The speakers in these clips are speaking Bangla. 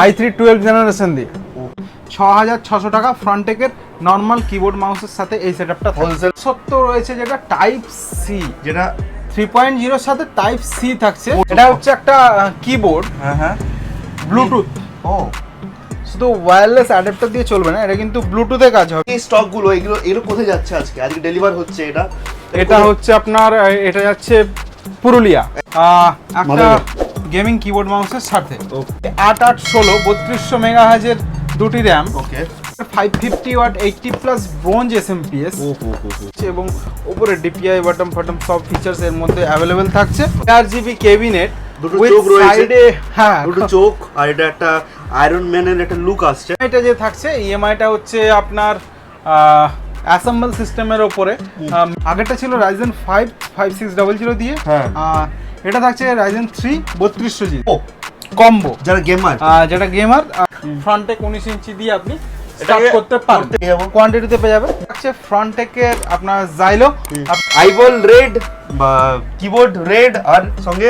i3 12 জেনারেশন দিয়ে 6600 টাকা ফ্রন্টেকের নর্মাল কিবোর্ড মাউসের সাথে এই সেটআপটা হোলসেল সত্য রয়েছে, যেটা টাইপ সি, যেটা 3.0 এর সাথে টাইপ সি থাকছে। এটা হচ্ছে একটা কিবোর্ড, হ্যাঁ ব্লুটুথ। ও শুধু ওয়্যারলেস অ্যাডাপ্টার দিয়ে চলবে না, এটা কিন্তু ব্লুটুথে কাজ হবে। এই স্টক গুলো এগুলো কোথায় যাচ্ছে আজকে ডেলিভার হচ্ছে? এটা হচ্ছে আপনার এটা যাচ্ছে পুরুলিয়া। একটা গেমিং কিবোর্ড মাউসের সাথে 8816 3200 মেগাহার্জের দুটি র্যাম, ওকে 550 ওয়াট 80 প্লাস ব্রোঞ্জ এসএমপিএস এবং উপরে ডিপিআই বাটন সব ফিচার্স এর মধ্যে অ্যাভেলেবেল থাকছে। 4GB ক্যাবিনেট, দুটো চোখ রয়েছে, হ্যাঁ দুটো চোখ, আর এটা একটা আয়রন ম্যানের একটা লুক আসছে। এটা যে থাকছে ইএমআইটা হচ্ছে আপনার অ্যাসেম্বল সিস্টেমের উপরে। আগেরটা ছিল Ryzen 5 5600 দিয়ে, এটা থাকছে Ryzen 3 3200G কম্বো, যারা গেমার যেটা গেমার। ফ্রন্টে 19 ইঞ্চি দিয়ে আপনি স্টার্ট করতে পারবেন, কোয়ান্টিটিতে পেয়ে যাবেন। থাকছে ফ্রন্টেকের আপনার জাইলো আইবল রেড বা কিবোর্ড রেড, আর সঙ্গে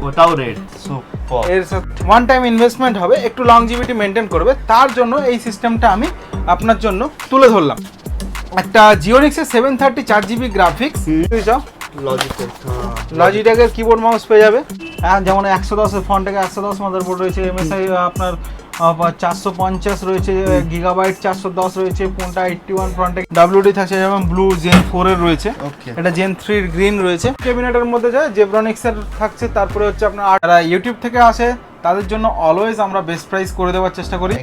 ওটাও রেড। এর সাথে ওয়ান টাইম ইনভেস্টমেন্ট হবে, একটু লংজিভিটি মেনটেন করবে, তার জন্য এই সিস্টেমটা আমি আপনার জন্য তুলে ধরলাম। একটা জিওনিক্সের 730 4GB গ্রাফিক্স, লজিটেকের কিবোর্ড মাউস পেয়ে যাবে। হ্যাঁ, যেমন 110 ফ্রন্টেকে 110 মাদারবোর্ড রয়েছে, এমএসআই আপনার 450 রয়েছে, গিগাবাইট 410 রয়েছে, কোনটা 81 ফ্রন্টেক ডাব্লিউডি থাকছে, যেমন ব্লু জেন 4 এর রয়েছে, এটা জেন 3 গ্রিন রয়েছে। ক্যাবিনেটের মধ্যে যায় জেব্রনিক্স এর থাকছে। তারপরে হচ্ছে আপনার যারা ইউটিউব থেকে আসে তাদের জন্য অলওয়েজ আমরা বেস্ট প্রাইস করে দেওয়ার চেষ্টা করি।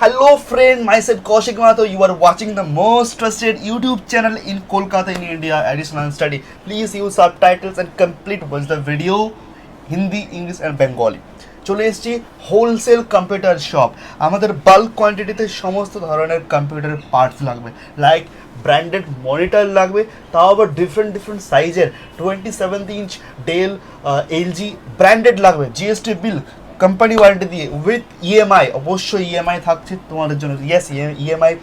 Hello friend, myself Kaushik Mahato. You are watching the most trusted YouTube channel in Kolkata in India, Additional Study. Please use subtitles and complete watch the video Hindi, English and Bengali. চলে এসেছি হোলসেল কম্পিউটার শপ। আমাদের বাল্ক কোয়ান্টিটিতে সমস্ত ধরনের কম্পিউটারের পার্টস লাগবে, লাইক ব্র্যান্ডেড মনিটর লাগবে, তাও আবার ডিফারেন্ট সাইজের 27 ইঞ্চ ডেল, এলজি ব্র্যান্ডেড লাগবে, জিএসটি বিল, কোম্পানি ওয়ারেন্টি দিয়ে উইথ ইএমআই। অবশ্যই ইএমআই থাকছে তোমাদের জন্য, ইয়েস ইএমআই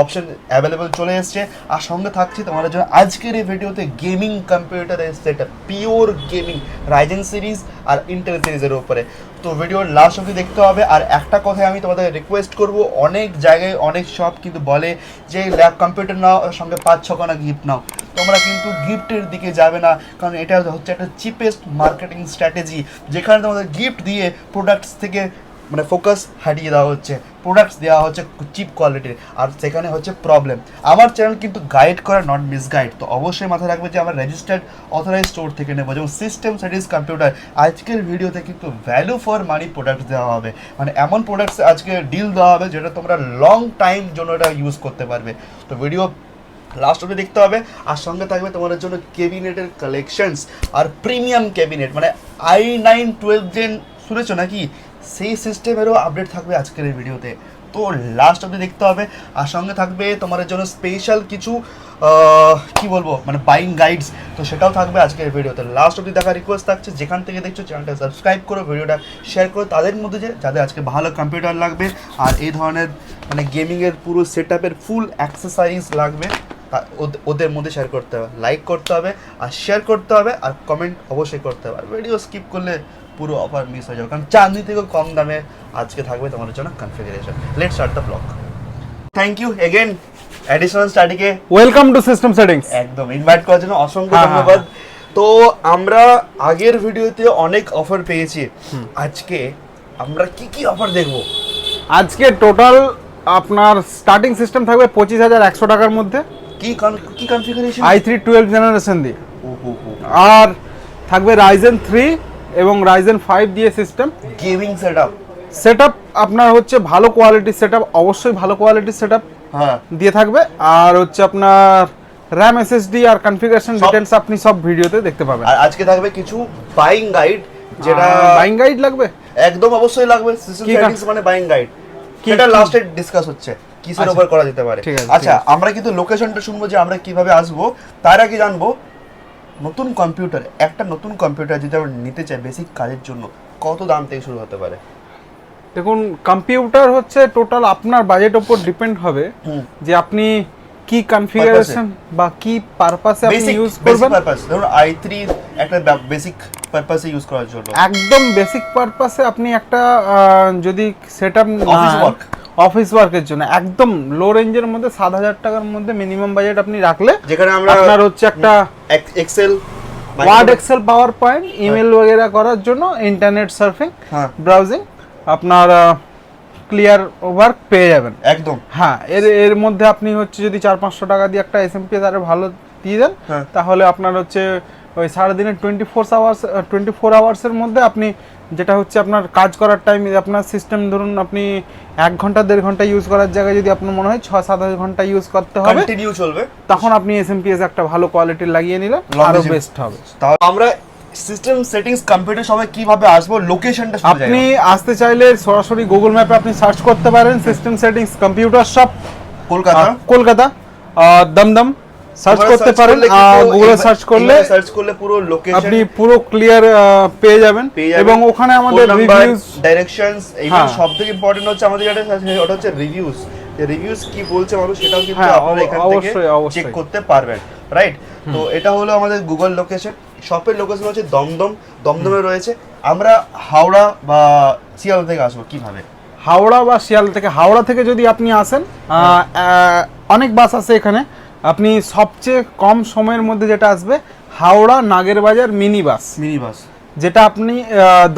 অপশন অ্যাভেলেবেল চলে এসছে। আর সঙ্গে থাকছে তোমাদের জন্য আজকের এই ভিডিওতে গেমিং কম্পিউটারের setup, pure gaming Ryzen series আর ইন্টেল সিরিজের উপরে। তো ভিডিওর লাস্ট অবধি দেখতে হবে। আর একটা কথাই আমি তোমাদের রিকোয়েস্ট করব, অনেক জায়গায় অনেক শপ কিন্তু বলে যে ল্যাপ কম্পিউটার নাও সঙ্গে 5-6 খানা গিফট নাও। তোমরা কিন্তু গিফটের দিকে যাবে না, কারণ এটা হচ্ছে একটা চিপেস্ট মার্কেটিং স্ট্র্যাটেজি, যেখানে তোমাদের গিফট দিয়ে প্রোডাক্টস থেকে মানে ফোকাস হারিয়ে দেওয়া হচ্ছে, প্রোডাক্টস দেওয়া হচ্ছে চিপ কোয়ালিটির, আর সেখানে হচ্ছে প্রবলেম। আমার চ্যানেল কিন্তু গাইড করা, নট মিসগাইড। তো অবশ্যই মাথায় রাখবে যে আমরা রেজিস্টার্ড অথরাইজ স্টোর থেকে নেবো, যেমন সিস্টেম সার্ভিস কম্পিউটার। আজকের ভিডিওতে কিন্তু ভ্যালু ফর মানি প্রোডাক্টস দেওয়া হবে, মানে এমন প্রোডাক্টস আজকে ডিল দেওয়া হবে যেটা তোমরা লং টাইম জন্য এটা ইউজ করতে পারবে। তো ভিডিও লাস্ট অবধি দেখতে হবে। আর সঙ্গে থাকবে তোমাদের জন্য ক্যাবিনেটের কালেকশনস আর প্রিমিয়াম ক্যাবিনেট, মানে i9 12 জেন শুনেছো নাকি, সেই সিস্টেমেরও আপডেট থাকবে আজকের এই ভিডিওতে। তো লাস্ট অবধি দেখতে হবে। আর সঙ্গে থাকবে তোমাদের জন্য স্পেশাল কিছু কি বলবো মানে বাইং গাইডস, তো সেটাও থাকবে আজকের ভিডিওতে। লাস্ট অবধি দেখার রিকোয়েস্ট থাকছে, যেখান থেকে দেখছো চ্যানেলটা সাবস্ক্রাইব করো, ভিডিওটা শেয়ার করো তাদের মধ্যে যাদের আজকে ভালো কম্পিউটার লাগবে আর এই ধরনের মানে গেমিংয়ের পুরো সেটআপের ফুল অ্যাক্সেসরিজ লাগবে, ওদের মধ্যে শেয়ার করতে হবে, লাইক করতে হবে আর শেয়ার করতে হবে আর কমেন্ট অবশ্যই করতে হবে। ভিডিও স্কিপ করলে পুরো অফার মিস হয়ে যাবে, কারণ চাঁদনি থেকেও কম দামে আজকে থাকবে তোমাদের জন্য configuration. Let's start the blog. Thank you again additional স্টাডিকে ওয়েলকাম টু সিস্টেম সেটিংস। একদম ইনভাইট করার জন্য অসংখ্য ধন্যবাদ। তো আমরা আগের ভিডিওতে অনেক অফার পেয়েছি, আজকে আমরা কি কি অফার দেখব? আজকে টোটাল আপনার স্টার্টিং সিস্টেম থাকবে 25,100 টাকার মধ্যে, কি কনফিগারেশন? i3 12 জেনারেশন দিয়ে, আর থাকবে Ryzen 3 এবং Ryzen 5 দিয়ে সিস্টেম। গেমিং সেটআপ আপনার হচ্ছে ভালো কোয়ালিটির সেটআপ, অবশ্যই ভালো কোয়ালিটির সেটআপ দিয়ে থাকবে। আর হচ্ছে আপনার RAM SSD আর কনফিগারেশন ডিটেইলস আপনি সব ভিডিওতে দেখতে পাবেন। আর আজকে থাকবে কিছু বাইং গাইড, যেটা বাইং গাইড লাগবে, একদম অবশ্যই লাগবে। সিস্টেম সেটিংস মানে বাইং গাইড, এটা লাস্টে ডিসকাস হচ্ছে কিসের উপর করা যেতে পারে। আচ্ছা, আমরা কিন্তু লোকেশনটা শুনবো যে আমরা কিভাবে আসবো, তার আগে জানবো নতুন কম্পিউটার, একটা নতুন কম্পিউটার যদি আমরা নিতে চাই বেসিক কাজের জন্য, কত দাম থেকে শুরু হতে পারে? দেখুন, কম্পিউটার হচ্ছে টোটাল আপনার বাজেট উপর ডিপেন্ড হবে যে আপনি কি কনফিগারেশন বা কি পারপাসে আপনি ইউজ করবেন। পারপাস ধরুন i3 একটা বেসিক পারপাসে ইউজ করার জন্য, একদম বেসিক পারপাসে আপনি একটা যদি সেটআপ অফিস ওয়ার্কের জন্য একদম লো রেঞ্জের মধ্যে 7,000 টাকার মধ্যে মিনিমাম বাজেট আপনি রাখলে, যেখানে আমরা আপনার হচ্ছে একটা Excel, word, Excel, PowerPoint, email वगैरह করার জন্য, ইন্টারনেট সার্ফিং, ব্রাউজিং, আপনার ক্লিয়ার ওয়ার্ক পেয়ে যাবেন একদম। হ্যাঁ, এর মধ্যে আপনি হচ্ছে যদি 400-500 টাকা দিয়ে একটা এসএমপিএস আরে ভালো দিয়ে দেন, তাহলে আপনার হচ্ছে ওই সারাদিনের 24 আওয়ার্সের মধ্যে আপনি যেটা হচ্ছে আপনার কাজ করার টাইম, আপনার সিস্টেম ধরুন আপনি 1 ঘন্টা 1.5 ঘন্টা ইউজ করার জায়গায় যদি আপনার মনে হয় 6-7 ঘন্টা ইউজ করতে হবে, কন্টিনিউ চলবে, তখন আপনি এসএমপিএস একটা ভালো কোয়ালিটির লাগিয়ে নিলে আরো বেস্ট হবে। তাহলে আমরা সিস্টেম সেটিংস কম্পিউটার সবে কিভাবে আসবো, লোকেশনটা আপনি আসতে চাইলে সরাসরি গুগল ম্যাপে আপনি সার্চ করতে পারেন system settings computer shop Kolkata Dum Dum search করতে পারেন। গুগলে সার্চ করলে পুরো লোকেশন আপনি পুরো ক্লিয়ার পেয়ে যাবেন, এবং ওখানে আমাদের রিভিউজ, ডাইরেকশনস, এবং সবথেকে ইম্পর্টেন্ট হচ্ছে আমাদের ওটা হচ্ছে রিভিউজ কি বলছে মানুষ, সেটাও কিন্তু আপনারা এখান থেকে চেক করতে পারবেন, রাইট? তো এটা হলো আমাদের গুগল লোকেশন। শপের লোকেশন হচ্ছে দমদমে রয়েছে। আমরা হাওড়া বা শিয়ালদা থেকে আসবো কিভাবে? হাওড়া থেকে যদি আপনি আসেন, অনেক বাস আছে এখানে, আপনি সবচেয়ে কম সময়ের মধ্যে যেটা আসবে হাওড়া নাগেরবাজার মিনি বাস, যেটা আপনি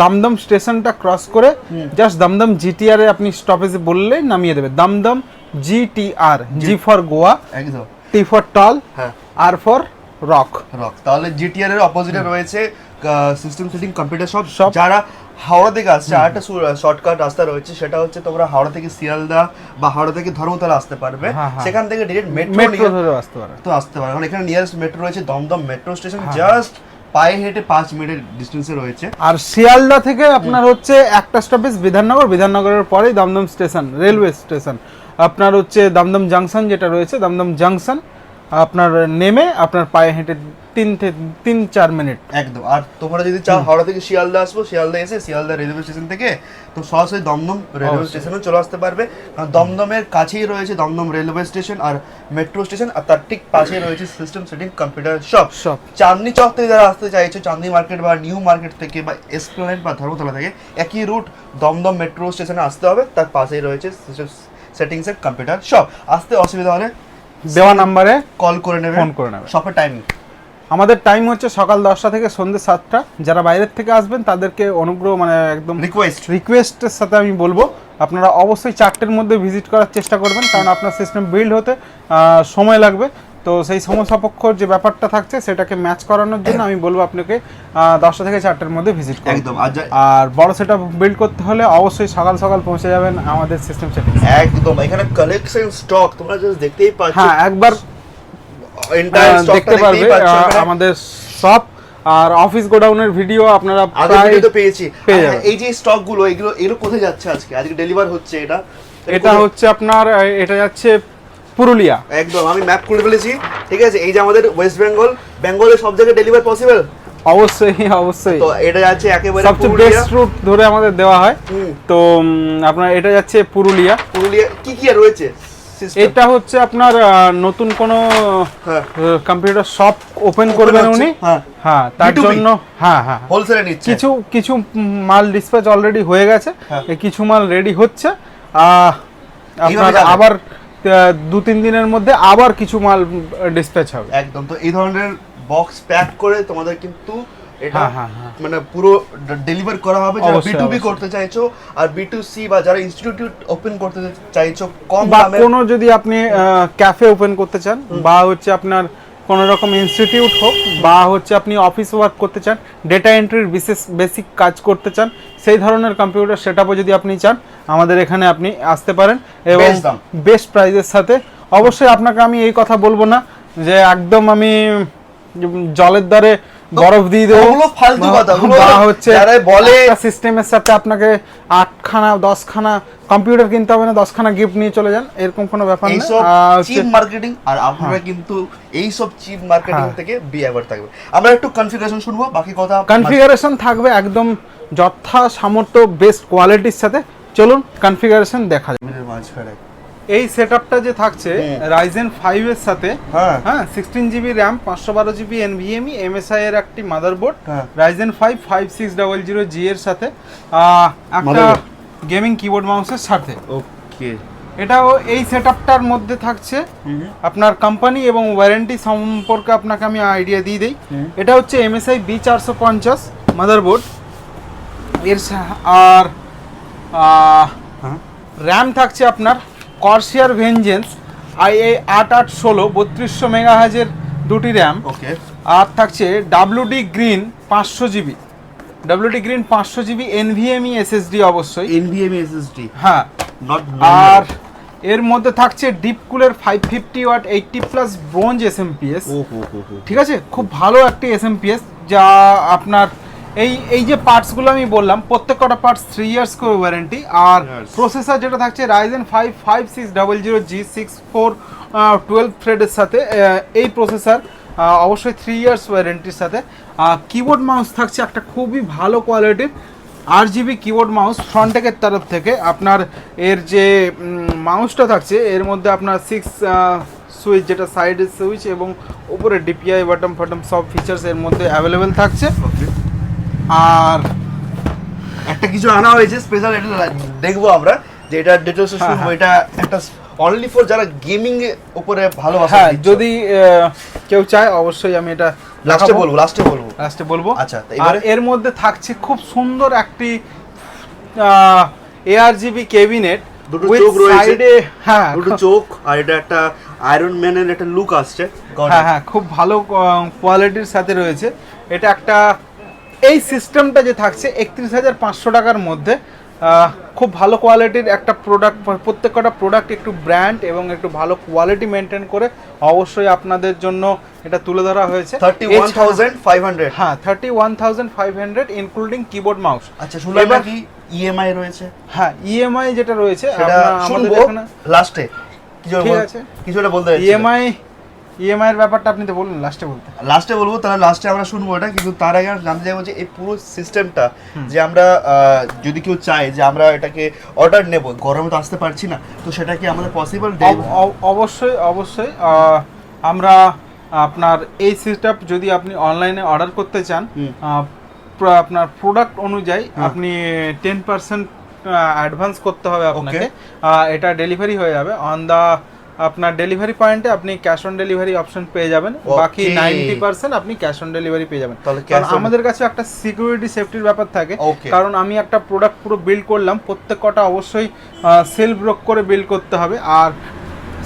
দমদম স্টেশনটা ক্রস করে জাস্ট দমদম জিটিআর এ আপনি স্টপেজে বললেই নামিয়ে দেবে। Dum Dum GTR, G for Goa, একদম, T for tall, R for rock. তাহলে জিটিআর এর অপোজিটে রয়েছে সিস্টেম সেটিং কম্পিউটার শপ। যারা হাওড়া থেকে আসছে, আরেকটা শর্টকাট রাস্তা রয়েছে, সেটা হচ্ছে তোমরা হাওড়া থেকে শিয়ালদা বা হাওড়া থেকে ধর্মতলা আসতে পারবে, সেখান থেকে ডিরেক্ট মেট্রো ধরে আসতে পারবে। কারণ এখানে নিয়ারেস্ট মেট্রো রয়েছে দমদম মেট্রো স্টেশন, জাস্ট পায়ে হেঁটে 5 মিনিটের ডিস্টেন্সে রয়েছে। আর শিয়ালদা থেকে আপনার হচ্ছে একটা স্টপেজ বিধাননগরের পরেই দমদম স্টেশন, রেলওয়ে স্টেশন। আপনার হচ্ছে দমদম জাংশন যেটা রয়েছে, দমদম জাংশন আপনার নেমে আপনার পায়ে হেঁটে 3-4 মিনিট একদম। আর তোমরা যদি চাও হাওড়া থেকে শিয়ালদা আসবো, শিয়ালদা এসে শিয়ালদা রেলওয়ে স্টেশন থেকে তো সরাসরি দমদম রেলওয়ে স্টেশনে চলে আসতে পারবে। কারণ দমদমের কাছেই রয়েছে দমদম রেলওয়ে স্টেশন আর মেট্রো স্টেশন, আর তার ঠিক পাশেই রয়েছে system setting computer shop. Chandni Chowk থেকে যারা আসতে চাইছো, চাঁদনি মার্কেট বা নিউ মার্কেট থেকে বা এসপ্ল্যানেড বা ধর্মতলা থেকে, একই রুট দমদম মেট্রো স্টেশনে আসতে হবে, তার পাশেই রয়েছে সিস্টেম সেটিংস এর কম্পিউটার শপ। আসতে অসুবিধা হলে দেওয়া নাম্বারে কল করে নেবে, ফোন করে নেবে। শপের টাইমিং আমাদের টাইম হচ্ছে সকাল 10টা থেকে সন্ধ্যে 7টা। যারা বাইরের থেকে আসবেন তাদেরকে অনুগ্রহ মানে একদম রিকোয়েস্টের সাথে আমি বলবো আপনারা অবশ্যই 4টের মধ্যে ভিজিট করার চেষ্টা করবেন, কারণ আপনার সিস্টেম বিল্ড হতে সময় লাগবে। তো সেই সময় সাপেক্ষ যে ব্যাপারটা থাকছে সেটাকে ম্যাচ করানোর জন্য আমি বলবো আপনাকে 10টা থেকে 4টের মধ্যে ভিজিট করুন। একদম। আর বড় সেটআপ বিল্ড করতে হলে অবশ্যই সকাল পৌঁছে যাবেন আমাদের সিস্টেম সেটিং। একদম। এখানে কালেকশন স্টক তোমরা জাস্ট দেখতেই পাচ্ছ। হ্যাঁ, একবার দেখতে পারবে আমাদের সব আর অফিস গোডাউনের ভিডিও আপনারা প্রায় পেয়েছি। এই যে স্টক গুলো এগুলো কোথায় যাচ্ছে আজকে ডেলিভার হচ্ছে? এটা হচ্ছে আপনার এটা যাচ্ছে পুরুলিয়া। একদম, আমি ম্যাপ করে ফেলেছি, ঠিক আছে। এই যে আমাদের ওয়েস্ট বেঙ্গলের সব জায়গায় ডেলিভার পসিবল? অবশ্যই। তো এটা যাচ্ছে একেবারে সবচেয়ে বেস্ট রুট ধরে আমাদের দেওয়া হয়। তো আপনার এটা যাচ্ছে পুরুলিয়া। কি রয়েছে? এটা হচ্ছে আপনার নতুন কোন কম্পিউটার শপ ওপেন করবেন উনি, হ্যাঁ তার জন্য হোলসেলে নিচ্ছে। কিছু মাল ডিসপ্যাচ অলরেডি হয়ে গেছে, কিছু মাল রেডি হচ্ছে, আপনার আবার 2-3 দিনের মধ্যে আবার কিছু মাল ডিসপ্যাচ হবে। একদম। তো এই ধরনের বক্স প্যাক করে তোমাদের কিন্তু এটা মানে পুরো ডেলিভার করা হবে। যারা B2B করতে চাইছো আর B2C বা যারা ইনস্টিটিউট ওপেন করতে চাইছো কম দামে, কোনো যদি আপনি ক্যাফে ওপেন করতে চান বা হচ্ছে আপনার কোনো রকম ইনস্টিটিউট হোক বা হচ্ছে আপনি অফিস ওয়ার্ক করতে চান, ডেটা এন্ট্রির বেসিক কাজ করতে চান, সেই ধরনের কম্পিউটার সেটআপও যদি আপনি চান আমাদের এখানে আপনি আসতে পারেন এবং বেস্ট প্রাইসের সাথে। অবশ্যই আপনাকে আমি এই কথা বলবো না যে একদম আমি জলের দ্বারে বরফ দিয়ে দেবো, ফালতু কথা হচ্ছে সিস্টেমের সাথে আপনাকে 8খানা 10খানা কম্পিউটার কিনতে হবে না, 10খানা গিফট নিয়ে চলে যান, এরকম কোনো ব্যাপার না। চিপ মার্কেটিং, আর আপনারা কিন্তু এই সব চিপ মার্কেটিং থেকে বিহেভিয়ার থাকবে। আমরা একটু কনফিগারেশন শুনবো, বাকি কথা কনফিগারেশন থাকবে একদম যথা সামর্থ্য বেস্ট কোয়ালিটির সাথে। চলুন কনফিগারেশন দেখা যাক। এই সেটআপটা যে থাকছে রাইজেন 5 এর সাথে, হ্যাঁ হ্যাঁ 16GB RAM, 512GB NVMe, MSI এর একটি মাদারবোর্ড, হ্যাঁ। রাইজেন 5 5600G এর সাথে একটা Motherboard। গেমিং কিবোর্ড মাউসের সাথে। ওকে। এটাও এই সেটআপটার মধ্যে থাকছে আপনার কোম্পানি এবং ওয়ারেন্টি সম্পর্কে আপনাকে আমি আইডিয়া দিয়ে দিই। এটা হচ্ছে MSI B450 মাদারবোর্ড এর আর র্যাম থাকছে আপনার কর্সিয়ার ভেঞ্জেন্স IA8816 3200 মেগাহার্জের দুটি র্যাম। ওকে। আর থাকছে WD green 500GB, WD green 500GB NVMe SSD অবশ্যই, NVMe SSD, হ্যাঁ। নট আর এর মধ্যে থাকছে ডিপ কুলের 550 ওয়াট 80+ ব্রোঞ্জ SMPS, ঠিক আছে, খুব ভালো একটি SMPS যা আপনার এই যে পার্টসগুলো আমি বললাম প্রত্যেকটা পার্টস 3 ইয়ার্স করে ওয়ারেন্টি। আর প্রসেসর যেটা থাকছে রাইজেন 5 5600G 12 থ্রেডের সাথে এই প্রসেসর অবশ্যই 3 ইয়ার্স ওয়ারেন্টির সাথে। কিবোর্ড মাউস থাকছে একটা খুবই ভালো কোয়ালিটির RGB কিবোর্ড মাউস ফ্রন্টেকের তরফ থেকে। আপনার এর যে মাউসটা থাকছে এর মধ্যে আপনার 6 সুইচ, যেটা সাইডের সুইচ এবং উপরে DPI বাটন ফাটম সব ফিচার্স এর মধ্যে অ্যাভেলেবেল থাকছে। আর একটা কিছু আনা হয়েছে স্পেশাল, এটা দেখবো আমরা যে এটা ডিটেলস শুনবো। এটা একটা অনলি ফর যারা গেমিং এর উপরে ভালোবাসে। হ্যাঁ, যদি কেউ চায় অবশ্যই আমি এটা লাস্টে দেখাবো, বলবো। লাস্টে বলবো। আচ্ছা, আর এবারে এর মধ্যে থাকছে খুব সুন্দর একটি ARGB ক্যাবিনেট, দুটো চোখ রয়েছে, হ্যাঁ দুটো চোখ, আর এটা একটা আয়রন ম্যানের একটা লুক আসছে। হ্যাঁ হ্যাঁ, খুব ভালো কোয়ালিটির সাথে রয়েছে। এটা একটা এই সিস্টেমটা যে থাকছে 31,500 টাকার মধ্যে খুব ভালো কোয়ালিটির একটা প্রোডাক্ট। প্রত্যেকটা প্রোডাক্ট একটু ব্র্যান্ড এবং একটু ভালো কোয়ালিটি মেনটেন করে অবশ্যই আপনাদের জন্য এটা তুলে ধরা হয়েছে। 31,500, হ্যাঁ 31,500 ইনক্লুডিং কিবোর্ড মাউস। আচ্ছা, শুনলাম নাকি ইএমআই রয়েছে? হ্যাঁ, ইএমআই যেটা রয়েছে সেটা আমাদের শুনবো এখানে লাস্টে। ঠিক আছে, কিছুটা বলতে ইএমআই এর ব্যাপারটা আপনি তো বলুন লাস্টে বলবো, তাহলে লাস্টে আমরা শুনবো এটা। কিন্তু তার আগে আমরা জানতে চাইবো যে এই পুরো সিস্টেমটা যে আমরা যদি কেউ চায় যে আমরা এটাকে অর্ডার নেব, গরমে তো আসতে পারছি না, তো সেটা কি আমাদের পসিবল? অবশ্যই আমরা আপনার এই সেটআপ যদি আপনি অনলাইনে অর্ডার করতে চান, আপনার প্রোডাক্ট অনুযায়ী আপনি 10% অ্যাডভান্স করতে হবে আপনাকে। এটা ডেলিভারি হয়ে যাবে অন দা আপনার ডেলিভারি পয়েন্টে, আপনি ক্যাশ অন ডেলিভারি অপশন পেয়ে যাবেন। বাকি 90% আপনি ক্যাশ অন ডেলিভারি পেয়ে যাবেন। কারণ আমাদের কাছে একটা সিকিউরিটি সেফটির ব্যাপার থাকে, কারণ আমি একটা প্রোডাক্ট পুরো বিল্ড করলাম, প্রত্যেকটা অবশ্যই সেল ব্রোক করে বিল্ড করতে হবে। আর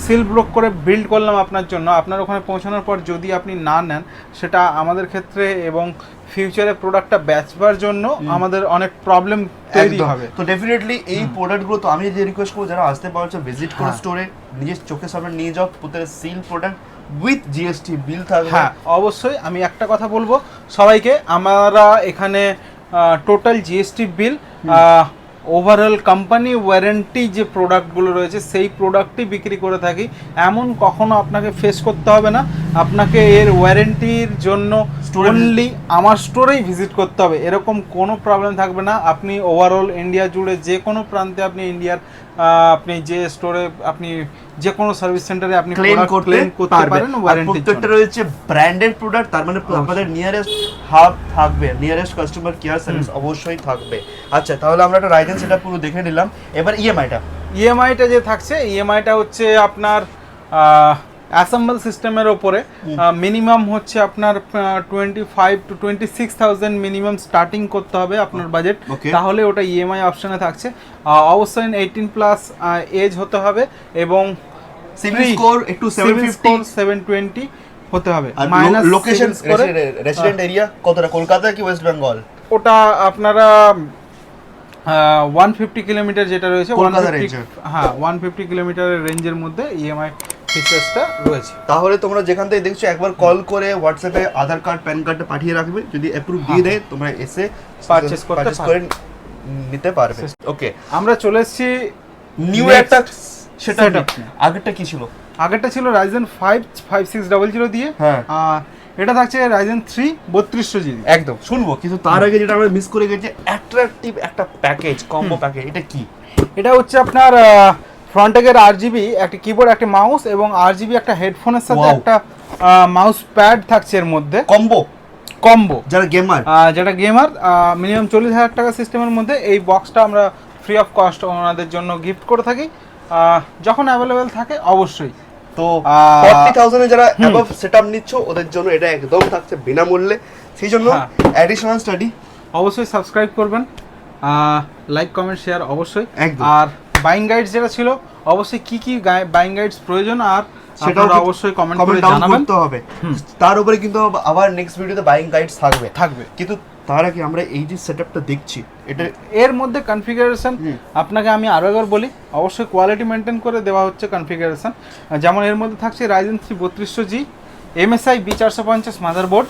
সেল ব্রোক করে বিল্ড করলাম আপনার জন্য, আপনার ওখানে পৌঁছানোর পর যদি আপনি না নেন, সেটা আমাদের ক্ষেত্রে এবং ফিউচারে প্রোডাক্টটা বেচবার জন্য আমাদের অনেক প্রবলেম তৈরি হবে। তো ডেফিনেটলি এই প্রোডাক্টগুলো তো আমি যে রিকোয়েস্ট করবো যারা আসতে পারছো ভিজিট করো স্টোরে, নিজের চোখের সামনে নিয়ে যাও প্রত্যেকটা seal product with GST bill থাকবে। হ্যাঁ অবশ্যই, আমি একটা কথা বলবো সবাইকে, আমরা এখানে total GST bill, overall company warranty যে প্রোডাক্টগুলো রয়েছে সেই প্রোডাক্টই বিক্রি করে থাকি। এমন কখনো আপনাকে ফেস করতে হবে না, আপনাকে এর ওয়ারেন্টির জন্য অনলি আমার স্টোরেই ভিজিট করতে হবে, এরকম কোনো প্রবলেম থাকবে না। আপনি ওভারঅল ইন্ডিয়া জুড়ে যে কোনো প্রান্তে আপনি ইন্ডিয়ার আপনি যে স্টোরে আপনি যে কোনো সার্ভিস সেন্টারে আপনি ক্লেম করতে পারেন। প্রত্যেকটা রয়েছে ব্র্যান্ডেড প্রোডাক্ট, তার মানে আমাদের নিয়ারেস্ট হাব থাকবে, নিয়ারেস্ট কাস্টমার কেয়ার সার্ভিস অবশ্যই থাকবে। আচ্ছা, তাহলে আমরা একটা রাইজেন সেটআপ পুরো দেখে নিলাম। এবার ইএমআইটা যে থাকছে, ইএমআইটা হচ্ছে আপনার অ্যাসেম্বল সিস্টেমের ওপরে মিনিমাম হচ্ছে আপনার 25 to 26,000 মিনিমাম স্টার্টিং করতে হবে আপনার বাজেট, তাহলে ওটা ইএমআই অপশনে থাকছে। অবশ্যই 18+ এজ হতে হবে এবং সিভিল স্কোর একটু 720 হতে হবে। মাইনাস লোকেশন রেসিডেন্ট এরিয়া কতটা, কলকাতা কি ওয়েস্ট বেঙ্গল? ওটা আপনারা 150 কিলোমিটার যেটা রয়েছে, 150 কিলোমিটারের রেঞ্জের মধ্যে ইএমআই ফিচার্সটা রয়েছে। তাহলে তোমরা যেখান থেকে দেখছো একবার কল করে হোয়াটসঅ্যাপে আধার কার্ড প্যান কার্ডটা পাঠিয়ে রাখবে, যদি অ্যাপ্রুভ দিয়ে দেয় তোমরা এসে পারচেজ করে নিতে পারবে। ওকে, আমরা চলে এসেছি নিউ একটা সেটআপ। আগেরটা কি ছিল? আগেরটা ছিল রাইজেন 5 5600 দিয়ে, হ্যাঁ এটা থাকছে রাইজেন 3 3200G। একদম শুনবো, কিন্তু তার আগে যেটা আমরা মিস করে গেছি, অ্যাট্রাকটিভ একটা প্যাকেজ, কম্বো প্যাকেজ, এটা কি? এটা হচ্ছে আপনার ফ্রন্টেকের RGB একটা কিবোর্ড, একটা মাউস এবং RGB একটা হেডফোনের সাথে Wow. একটা মাউস প্যাড থাকছে এর মধ্যে কম্বো যারা গেমার, যেটা গেমার মিনিমাম 40,000 টাকা সিস্টেমের মধ্যে এই বক্সটা আমরা ফ্রি অফ কস্ট ওনাদের জন্য গিফট করে থাকি যখন অ্যাভেলেবেল থাকে অবশ্যই। তো 40,000 এ যারা অ্যাবভ সেটআপ নিচ্ছ ওদের জন্য এটা একদম থাকছে বিনামূল্যে। সেই জন্য অ্যাডিশনাল স্টাডি অবশ্যই সাবস্ক্রাইব করবেন, লাইক কমেন্ট শেয়ার অবশ্যই। একদম। আর বাইং গাইডস যেটা ছিল অবশ্যই কি কি বাইং গাইডস প্রয়োজন আর সেটাও সেটা অবশ্যই কমেন্ট করে ডাউন জানাবেন। করতে হবে। তার উপরে কিন্তু আবার নেক্সট ভিডিওতে বাইং গাইডস থাকবে। কিন্তু তার আগে আমরা এই যে সেটআপটা দেখছি এটা এর মধ্যে কনফিগারেশন আপনাকে আমি আরো একবার বলি, অবশ্যই কোয়ালিটি মেনটেন করে দেওয়া হচ্ছে কনফিগারেশন। যেমন এর মধ্যে থাকছে Ryzen 3 3200G MSI B450 motherboard.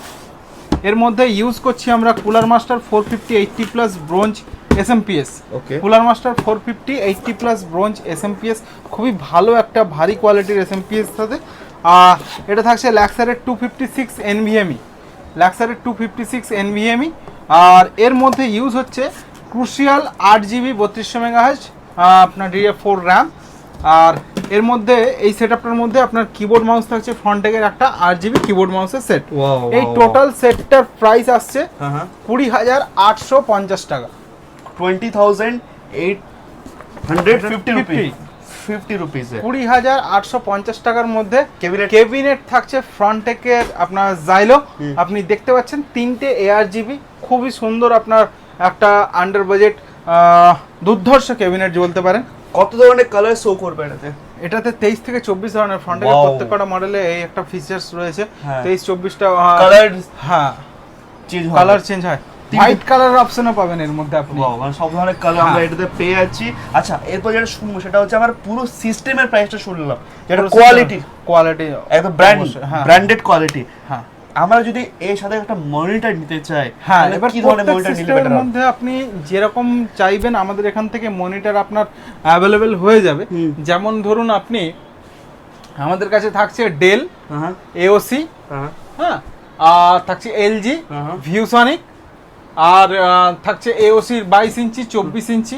এর মধ্যে ইউজ করছি আমরা কুলার মাস্টার 450 80+ ব্রোঞ্জ SMPS। ওকে, কুলার মাস্টার 450 80+ ব্রোঞ্জ SMPS খুবই ভালো একটা ভারী কোয়ালিটির SMPS সাথে এটা থাকছে লাক্সারের 256 NVMe, লাক্সারের 256 NVMe। আর এর মধ্যে ইউজ হচ্ছে ক্রুশিয়াল 8GB 3200 মেগাহার্জ আপনার DDR4 র্যাম। আর এর মধ্যে এই সেটআপটার মধ্যে আপনার কিবোর্ড মাউস থাকছে ফ্রন্টেকের একটা 8GB কিবোর্ড মাউসের সেট। এই টোটাল সেটটার প্রাইস আসছে 20,850 টাকা, 20,850 রুপিস। 20,850 টাকার মধ্যে কেবিনেট থাকছে ফ্রন্টেকের আপনার জাইলো। আপনি দেখতে পাচ্ছেন 3টে ARGB খুবই সুন্দর আপনার একটা আন্ডার বাজেট দুর্ধর্ষ কেবিনেট বলতে পারেন। কত ধরনের কালার শো করবে এটাতে 23 থেকে 24 ধরনের ফ্রন্টেকের প্রত্যেকটা মডেলে এই একটা ফিচার্স রয়েছে। 23-24টা কালার কালার চেঞ্জ হয়। হোয়াইট কালার অপশনও পাবেন এর মধ্যে আপনি। মানে সব ধরনের কালার আমরা এটাতে পেয়ে যাচ্ছি। আচ্ছা, এরপর যেটা শুনবো সেটা হচ্ছে আমার পুরো সিস্টেমের প্রাইসটা শুনলাম, যেটা কোয়ালিটি একদম ব্র্যান্ডেড কোয়ালিটি। হ্যাঁ, আমরা যদি এর সাথে একটা মনিটর নিতে চাই, হ্যাঁ, এবার কি ধরনের মনিটর নিতে সিস্টেমের মধ্যে আপনি যেরকম চাইবেন আমাদের এখান থেকে মনিটর আপনার অ্যাভেলেবেল হয়ে যাবে। যেমন ধরুন আপনি আমাদের কাছে থাকছে ডেল, AOC, হ্যাঁ, আর থাকছে LG, ভিউসনিক, আর থাকছে AOC 22 ইঞ্চি 24 ইঞ্চি।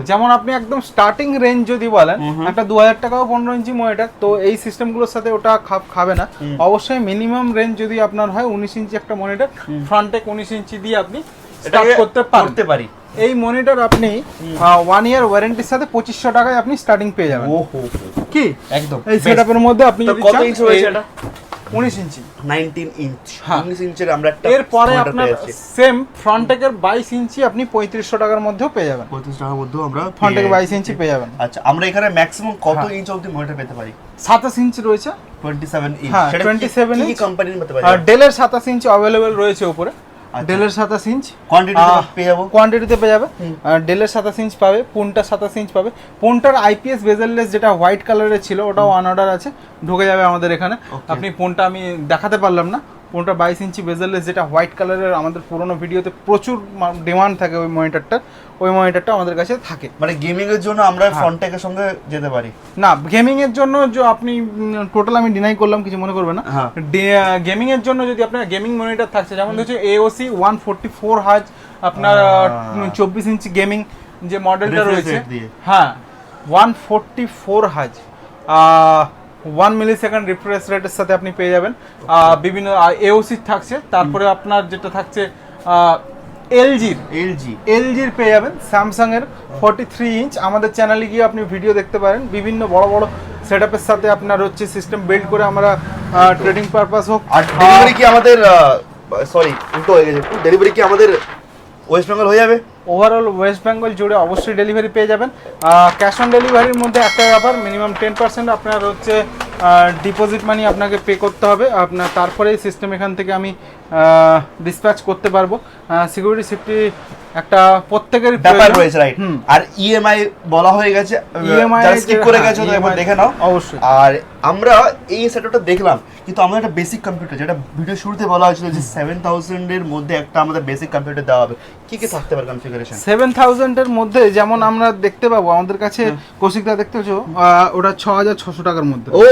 যেমন আপনি একদম স্টার্টিং রেঞ্জ যদি বলেন একটা 2000 টাকাও 15 ইঞ্চি মনিটর, তো এই সিস্টেমগুলোর সাথে ওটা খাবে না। অবশ্যই মিনিমাম রেঞ্জ যদি আপনার হয় 19 ইঞ্চি একটা মনিটর, ফ্রন্টেক 19 ইঞ্চি দিয়ে আপনি স্টার্ট করতে পারি। এই মনিটর আপনি 1 ইয়ার ওয়ারেন্টির সাথে 2500 টাকায় আপনি স্টার্টিং পেয়ে যাবেন। কি একদম এই সেটআপের মধ্যে আপনি যদি কত ইঞ্চি রয়েছে এটা? 19 ইঞ্চি 19 ইঞ্চ 19 ইঞ্চের আমরা একটা এরপরে আপনার সেম ফ্রন্টেকের 22 ইঞ্চি আপনি 3500 টাকার মধ্যেও পেয়ে যাবেন। 35 টাকার মধ্যেও আমরা ফ্রন্টেকের 22 ইঞ্চি পেয়ে যাবেন। আচ্ছা, আমরা এখানে ম্যাক্সিমাম কত ইঞ্চ অবধি মনিটর পেতে পারি? 27 ইঞ্চি রয়েছে, 27 ইঞ্চ। হ্যাঁ, সেটা 27 কি ইঞ্চ কোম্পানির মতে পারি? আর ডেলের 27 ইঞ্চি अवेलेबल রয়েছে উপরে। ডেলের 27 ইঞ্চ কোয়ান্টিটিতে পেয়ে যাবে। ডেলের 27 ইঞ্চ পাবে, পুনটা 27 ইঞ্চ পাবে। পুনটার IPS বেজেললেস যেটা হোয়াইট কালারের ছিল ওটাও অন অর্ডার আছে, ঢুকে যাবে আমাদের এখানে। আপনি পুনটা আমি দেখাতে পারলাম না, পুনটা 22 ইঞ্চি বেজেললেস যেটা হোয়াইট কালারের আমাদের পুরোনো ভিডিওতে প্রচুর ডিমান্ড থাকে ওই মনিটরটা আমাদের কাছে থাকে। মানে গেমিং এর জন্য আমরা ফ্রন্টেকের সঙ্গে যেতে পারি না, গেমিং এর জন্য যে আপনি টোটাল আমি ডিনাই করলাম, কিছু মনে করবেন না। গেমিং এর জন্য যদি আপনার গেমিং মনিটর থাকছে, যেমন হচ্ছে AOC 144 হার্জ আপনার 24 ইঞ্চি গেমিং যে মডেলটা রয়েছে, হ্যাঁ 144 হার্জ 1 মিলিসেকেন্ড রিফ্রেশ রেটের সাথে আপনি পেয়ে যাবেন। বিভিন্ন AOC থাকছে, তারপরে আপনার যেটা থাকছে LGর পেয়ে যাবেন। স্যামসাং এর 43 ইঞ্চ আমাদের চ্যানেলে গিয়ে আপনি ভিডিও দেখতে পারেন। বিভিন্ন বড় বড় সেটআপের সাথে আপনার হচ্ছে সিস্টেম বিল্ড করে আমরা ট্রেডিং পারপাস হোক। আর ডেলিভারি কি আমাদের উল্টো হয়ে গেছে, ডেলিভারি কি আমাদের ওয়েস্ট বেঙ্গল হয়ে যাবে? ওভারঅল ওয়েস্ট বেঙ্গল জুড়ে অবশ্যই ডেলিভারি পেয়ে যাবেন। ক্যাশ অন ডেলিভারির মধ্যে একটা ব্যাপার, মিনিমাম 10% আপনার হচ্ছে ডিপোজিট মানি আপনাকে পে করতে হবে আপনার, তারপরে সিস্টেম এখান থেকে আমি ডিসপ্যাচ করতে পারবো। সিকিউরিটি সেফটি একটা প্রত্যেকের ব্যাপার রয়েছে, রাইট? আর ইএমআই বলা হয়ে গেছে, যারা স্কিপ করে গেছে তো এবার দেখে নাও অবশ্যই। আর আমরা এই সেটআপটা দেখলাম, কিন্তু আমাদের একটা বেসিক কম্পিউটার, যেটা ভিডিও শুরুতে বলা হয়েছিল যে 7000 এর মধ্যে একটা আমাদের বেসিক কম্পিউটার দেওয়া হবে, কি কি থাকতে পারে কনফিগারেশন? 7000 এর মধ্যে যেমন আমরা দেখতে পাবো আমাদের কাছে কৌশিকদা দেখতে পাচ্ছ ওটা 6600 টাকার মধ্যে। ও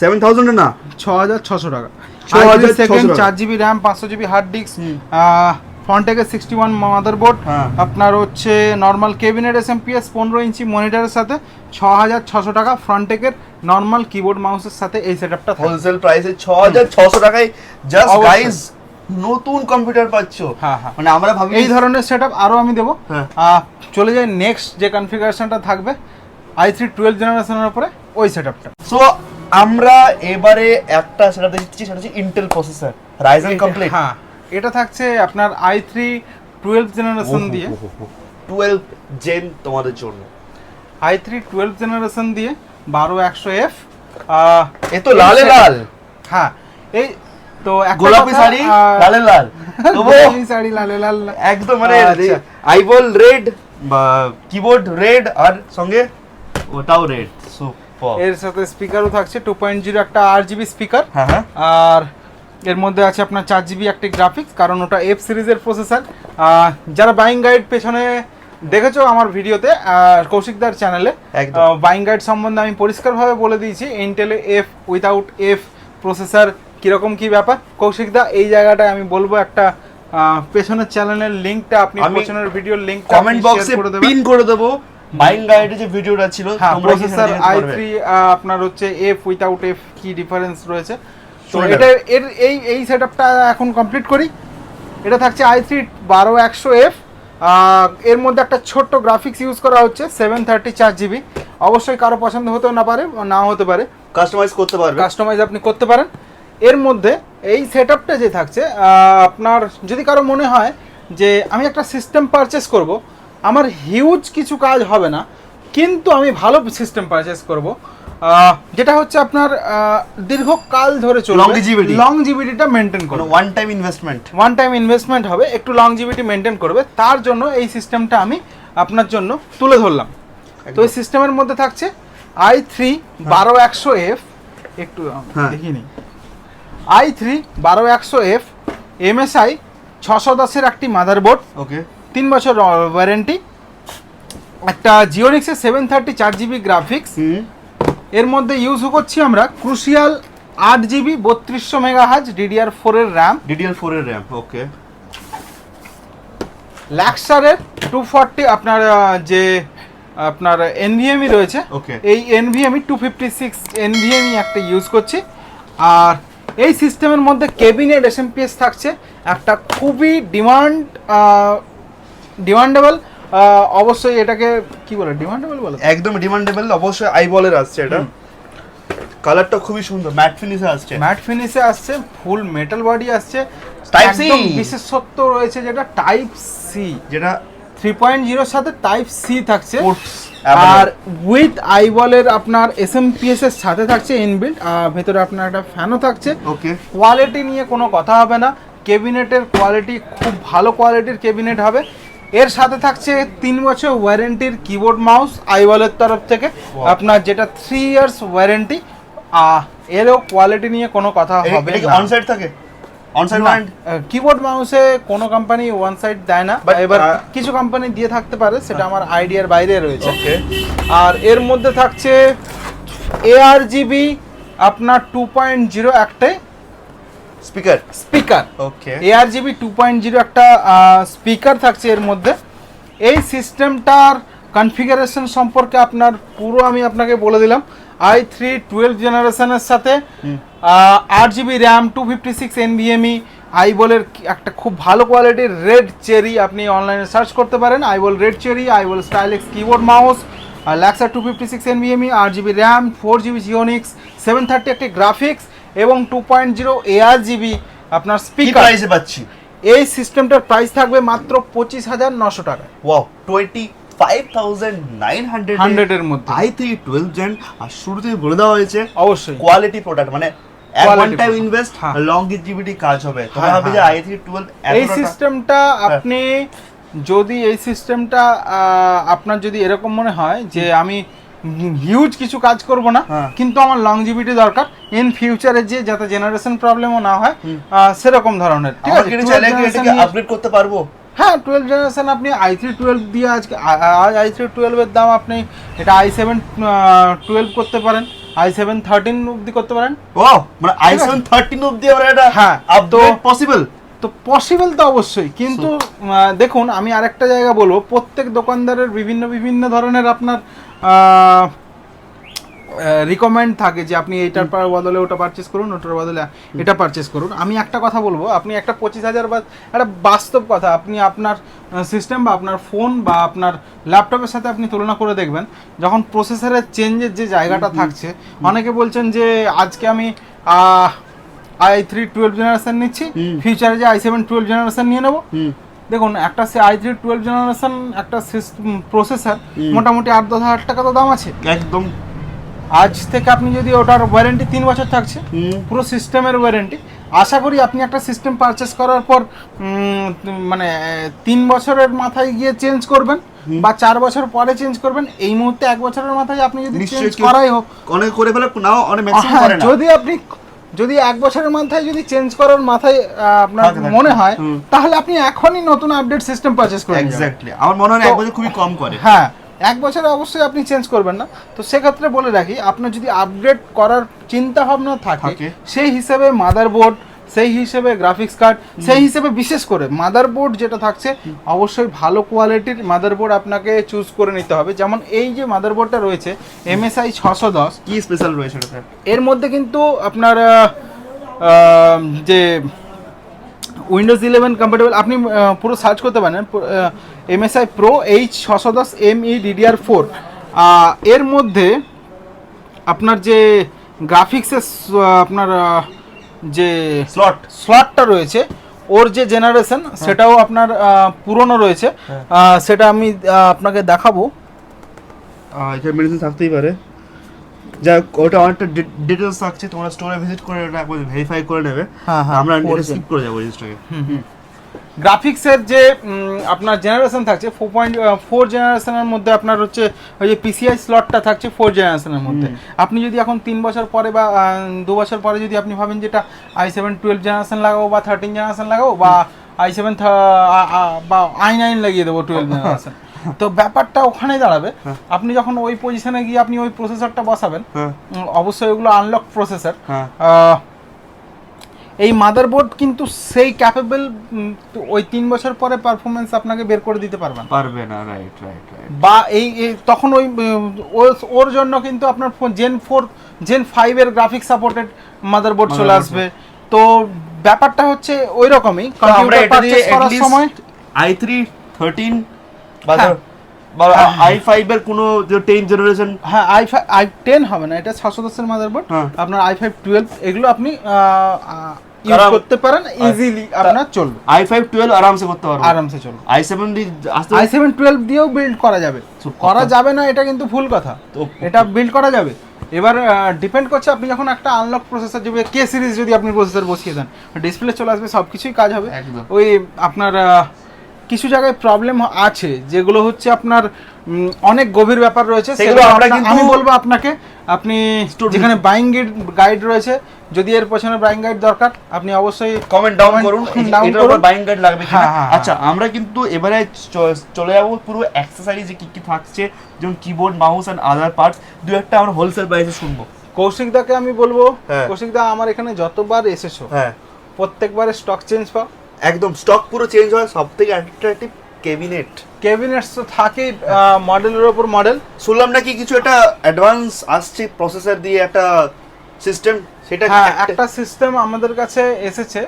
7000 এর না, 6600 টাকা। 6000 4GB RAM, 500GB hard disk, ফ্রন্টেকের 61 মাদারবোর্ড, হ্যাঁ। আপনার হচ্ছে নর্মাল কেবিনেট এসএমপিএস 15 ইঞ্চি মনিটরের সাথে 6600 টাকা ফ্রন্টেকের নর্মাল কিবোর্ড মাউসের সাথে এই সেটআপটা থাকে। হোলসেল প্রাইসে 6600 টাকায় জাস্ট অবশ্যই। গাইস নতুন কম্পিউটার পাচ্ছো। হ্যাঁ হ্যাঁ, মানে আমরা ভাবি এই ধরনের সেটআপ আরও আমি দেবো। হ্যাঁ। চলে যাই নেক্সট যে কনফিগারেশনটা থাকবে i3 12 জেনারেশনের উপরে ওই সেটআপটা। সো আমরা এবারে একটা সেটা দেখছি, সেটা হচ্ছে ইন্টেল প্রসেসর রাইজেন কমপ্লিট। হ্যাঁ, এটা থাকছে আপনার i3 12 জেনারেশন দিয়ে 12 জেন তোমাদের জন্য। i3 12 জেনারেশন দিয়ে 12100F। এ তো লালে লাল, হ্যাঁ, এই তো একটা গোলাপি কথা, শাড়ি লালে লাল, গোলাপি শাড়ি লালে লাল একদম মানে আচ্ছা। আইবল রেড বা কিবোর্ড রেড আর সঙ্গে ওটাও রেড। সুপার। এর সাথে স্পিকারও থাকছে 2.0 একটা RGB স্পিকার, হ্যাঁ হ্যাঁ, আর এর মধ্যে আছে আপনার 4GB একটা গ্রাফিক্স, কারণ ওটা F সিরিজের প্রসেসর। যারা বাইং গাইড পেছনে দেখেছো আমার ভিডিওতে কৌশিকদার চ্যানেলে, একদম। বাইং গাইড সম্বন্ধে আমি পরিষ্কারভাবে বলে দিয়েছি ইন্টেলে F উইথাউট F প্রসেসর কীরকম কী ব্যাপার। কৌশিকদা এই জায়গাটায় আমি বলবো একটা পেছনের চ্যানেলের লিঙ্কটা আপনি পেছনের ভিডিওর লিঙ্ক কমেন্ট বক্সে পিন করে দেবো। বাইং গাইডে যে ভিডিওটা ছিল হ্যাঁ, তোমরা কি প্রসেসর সেটা জানতে i3 পারবে। আপনার হচ্ছে F উইথাউট F কি ডিফারেন্স রয়েছে, তো শুনে এটা এই সেটআপটা এখন কমপ্লিট করি। এটা থাকছে i3 12100F। এর মধ্যে একটা ছোট্ট গ্রাফিক্স ইউজ করা হচ্ছে 730 4GB। অবশ্যই কারো পছন্দ হতেও না পারে, নাও হতে পারে, কাস্টমাইজ করতে পারবে। কাস্টমাইজ আপনি করতে পারেন। এর মধ্যে এই সেটআপটা যে থাকছে, আপনার যদি কারো মনে হয় যে আমি একটা সিস্টেম পারচেস করব, আমার হিউজ কিছু কাজ হবে না কিন্তু আমি ভালো সিস্টেম পারচেস করব, যেটা হচ্ছে আপনার দীর্ঘকাল ধরে চলবে, Longevity। লংজিভিটিটা মেনটেন কোনো করবে, one time investment. One time investment হবে, একটু লংজিভিটি মেনটেন করবে, তার জন্য এই সিস্টেমটা আমি আপনার জন্য তুলে ধরলাম। তো এই সিস্টেমের মধ্যে থাকছে i3 12100F, একটু হ্যাঁ। দেখিয়ে নিই, i3 12100F MSI 610-এর একটি মাদারবোর্ড, ওকে, 3 বছর ওয়ারেন্টি, একটা জিওনিক্সের 730 4GB গ্রাফিক্স। এর মধ্যে ইউজ করছি আমরা ক্রুশিয়াল 8GB 3200 মেগাহার্জ DDR4 এর র্যাম, DDR4 এর র্যাম। ওকে, ল্যাক্সারের 240 আপনার যে আপনার NVMe রয়েছে, ওকে, এই NVMe 256 NVMe একটা ইউজ করছি। আর এই সিস্টেমের মধ্যে কেবিনেট এসএমপিএস থাকছে একটা খুবই ডিমান্ডেবল, অবশ্যই এটাকে কি বলে, ডিমান্ডেবল বলে, একদম ডিমান্ডেবল। অবশ্যই আইবলের আসছে এটা। কালারটা খুবই সুন্দর, ম্যাট ফিনিশে আসছে। ম্যাট ফিনিশে আসছে, ফুল মেটাল বডি আসছে, Type C। একদম বিশেষত্ব রয়েছে যেটা টাইপ সি, যেটা 3.0 এর সাথে টাইপ সি থাকছে, পোর্টস আর উইথ আইবলের আপনার এসএমপিএস এর সাথে থাকছে ইনবিল্ট, ভেতরে আপনার একটা ফ্যানও থাকছে। ওকে, কোয়ালিটি নিয়ে কোনো কথা হবে না, কেবিনেটের কোয়ালিটি খুব ভালো কোয়ালিটির কেবিনেট হবে। এর সাথে থাকছে 3 বছর ওয়ারেন্টির কিবোর্ড মাউস আইবলের তরফ থেকে, আপনার যেটা 3 ইয়ার্স ওয়ারেন্টি। এরও কোয়ালিটি নিয়ে কোনো কথা হবে এটা কি না। অন সাইড থাকে? On side warrant? কিবোর্ড মাউসে কোনো কোম্পানি ওয়ান সাইড দেয় না, But, এবার কিছু কোম্পানি দিয়ে থাকতে পারে, সেটা আমার আইডিয়ার বাইরে রয়েছে। ওকে, আর এর মধ্যে থাকছে ARGB আপনার 2.0 একটা স্পিকার, ওকে, ARGB 2.0 একটা স্পিকার থাকছে এর মধ্যে। এই সিস্টেমটার কনফিগারেশন সম্পর্কে আপনার পুরো আমি আপনাকে বলে দিলাম। i3 12 জেনারেশনের সাথে 8GB র্যাম, 256 NVMe, আইবলের একটা খুব ভালো কোয়ালিটির রেড চেরি, আপনি অনলাইনে সার্চ করতে পারেন, iBall Red Cherry, iBall Stylex keyboard mouse, Lexar 256 NVMe, 8GB RAM, 4GB জিওনিক্স, 730 একটি গ্রাফিক্স এবং 2.0 ARGB আপনার কি স্পিকার। প্রাইসে পাচ্ছি? এই সিস্টেমটার প্রাইস থাকবে মাত্র 25,900 টাকা, ওয়াও, 25,900 100 এর মধ্যে। i3 12 gen. আর শুরুতেই বলে দেওয়া হয়েছে অবশ্যই কোয়ালিটি প্রোডাক্ট, মানে Quality one time product, invest, হ্যাঁ। লংজিভিটি কাজ হবে। তোমরা হ্যাঁ, ভাবে যে হ্যাঁ। i3 12 এই সিস্টেমটা আপনি যদি এই সিস্টেমটা আপনার যদি এরকম মনে হয় যে আমি হিউজ কিছু কাজ করব না, হ্যাঁ। কিন্তু আমার লংজিভিটি দরকার ইন ফিউচারে, যে যাতে জেনারেশন প্রবলেমও না হয়, সেরকম ধরনের, ঠিক আমরা আছে। কি 12 চাইলে কি generation এটাকে নিয়ে- আপগ্রেড করতে পারবো? হ্যাঁ, 12 জেনারেশন আপনি i3 12 দিয়ে আজকে i3 12 এর দাম আপনি এটা i7 12 করতে পারেন, i7 13 অবধি করতে পারেন। ওয়াও, মানে i7 13 অবধি আমরা এটা হ্যাঁ, আপগ্রেড পসিবল। তো পসিবল তো অবশ্যই, কিন্তু দেখুন আমি আরেকটা জায়গা বলবো, প্রত্যেক দোকানদারের বিভিন্ন বিভিন্ন ধরনের আপনার রিকমেন্ড থাকে যে আপনি এইটার বদলে ওটা পারচেস করুন, ওটার বদলে এটা পারচেস করুন। আমি একটা কথা বলবো, আপনি একটা 25,000 বা একটা বাস্তব কথা, আপনি আপনার সিস্টেম বা আপনার ফোন বা আপনার ল্যাপটপের সাথে আপনি তুলনা করে দেখবেন, যখন প্রসেসরের চেঞ্জের যে জায়গাটা থাকছে, অনেকে বলছেন যে আজকে আমি i3 12 জেনারেশন নিচ্ছি, ফিউচারে যে i7 12 জেনারেশন নিয়ে নেবো। দেখুন একটা i3 12 জেনারেশন একটা প্রসেসর মোটামুটি 8-10 হাজার টাকা তো দাম আছে একদম। আজ থেকে আপনি যদি ওটার ওয়ারেন্টি 3 বছর থাকছে, পুরো সিস্টেমের ওয়ারেন্টি, আশা করি আপনি একটা সিস্টেম পারচেস করার পর মানে 3 বছরের মাথায় গিয়ে চেঞ্জ করবেন বা 4 বছর পরে চেঞ্জ করবেন। এই মুহূর্তে 1 বছরের মাথায় আপনি যদি চেঞ্জ করাই হোক, অনেক করে ফেলে, নাও অনেক ম্যাক্সিমাম করে না। যদি 1 বছরের মাথায় যদি চেঞ্জ করার মাথায় আপনার মনে হয়, তাহলে আপনি এখনই নতুন আপডেট সিস্টেম পারচেস করুন। এক্স্যাক্টলি, আমার মনে হয় 1 বছর খুবই কম করে। হ্যাঁ, 1 বছরে অবশ্যই আপনি চেঞ্জ করবেন না। তো সেক্ষেত্রে বলে রাখি, আপনার যদি আপগ্রেড করার চিন্তা ভাবনা থাকে, সেই হিসেবে মাদারবোর্ড, সেই হিসেবে গ্রাফিক্স কার্ড, সেই হিসেবে বিশেষ করে মাদারবোর্ড যেটা থাকছে, অবশ্যই ভালো কোয়ালিটির মাদারবোর্ড আপনাকে চুজ করে নিতে হবে। যেমন এই যে মাদারবোর্ডটা রয়েছে MSI 610, কি স্পেশাল রয়েছে এটা? এর মধ্যে কিন্তু আপনার যে উইন্ডোজ 11 কম্প্যাটেবল, আপনি পুরো সার্চ করতে পারেন MSI Pro H610 ME DDR4। এর মধ্যে আপনার যে গ্রাফিক্সের আপনার যে স্লটটা রয়েছে, ওর যে জেনারেশন সেটাও আপনার পুরনো রয়েছে। সেটা আমি আপনাকে দেখাবো। এটা মেডিসিন থাকতেই পারে, যাই হোক, ওটা অনেকটা ডিটেলস থাকছে, তোমরা স্টোরে ভিজিট করে ওটা একবার ভেরিফাই করে নেবে। আমরা স্কিপ করে যাবো জিনিসটাকে। গ্রাফিক্সের যে আপনার জেনারেশন থাকছে 4.4 জেনারেশনের মধ্যে আপনার হচ্ছে ওই যে PCI স্লটটা থাকছে 4 জেনারেশনের মধ্যে। আপনি যদি এখন 3 বছর পরে বা 2 বছর পরে যদি আপনি ভাবেন যেটা i7 12 জেনারেশন লাগাবো বা 13 জেনারেশন লাগাবো বা i7 বা i9 লাগিয়ে দেবো 12 জেনারেশন, তো ব্যাপারটা ওখানে দাঁড়াবে। আপনি যখন ওই পজিশনে গিয়ে আপনি ওই প্রসেসরটা বসাবেন, অবশ্যই ওগুলো আনলক প্রসেসর। এই মাদারবোর্ড কিন্তু সেই ক্যাপেবল ওই 3 বছর পরে পারফরমেন্স আপনাকে বের করে দিতে পারবে না। রাইট। বা এই তখন ওর জন্য কিন্তু আপনার Gen 4 Gen 5 এর গ্রাফিক্স সাপোর্টেড মাদারবোর্ড চলে আসবে। তো ব্যাপারটা হচ্ছে ওই রকমই। আমরা এটা দিয়ে করার সময় i3 13 বা i5 এর কোনো যে 10 জেনারেশন, হ্যাঁ i10 হবে না, এটা 610 এর মাদারবোর্ড। আপনার i5 12 এগুলো আপনি ইউজ করতে পারেন, ইজিলি আপনার চলবে। i5 12 আরামসে করতে পারবেন, আরামসে চলবে। i7 12 দিয়েও বিল্ড করা যাবে, করা যাবে না এটা কিন্তু ভুল কথা, এটা বিল্ড করা যাবে। এবার ডিপেন্ড করছে আপনি যখন একটা আনলক প্রসেসর যদি K সিরিজ যদি আপনি প্রসেসর বসিয়ে দেন, ডিসপ্লে চলে আসবে, সব কিছুই কাজ হবে। ওই আপনার কিছু জায়গায় প্রবলেম আছে যেগুলো হচ্ছে আপনার অনেক গভীর ব্যাপার রয়েছে, সেগুলো আমি বলবো আপনাকে, আপনি যেখানে বাইং গাইড রয়েছে, যদি এর পেছনে বাইং গাইড দরকার আপনি অবশ্যই কমেন্ট ডাউন করুন, এটার উপর বাইং গাইড লাগবে কিনা। আচ্ছা, আমরা কিন্তু এবারে চলে যাব পুরো অ্যাকসেসরিজ কি কি থাকছে, যেমন keyboard, mouse and other parts, দুই একটা আমরা হোলসেল প্রাইসে শুনবো। কৌশিক দাকে আমি বলবো, কৌশিক দা আমার এখানে যতবার এসেছো, প্রত্যেকবারে স্টক চেঞ্জ পাও। একদম স্টক পুরো চেঞ্জ হয়। সবথেকে অ্যাট্রাকটিভ ক্যাবিনেটস তো থাকে, মডেলের উপর মডেল। শুনলাম নাকি কিছু একটা অ্যাডভান্স আসছে প্রসেসর দিয়ে একটা সিস্টেম, সেটা একটা সিস্টেম আমাদের কাছে এসেছে,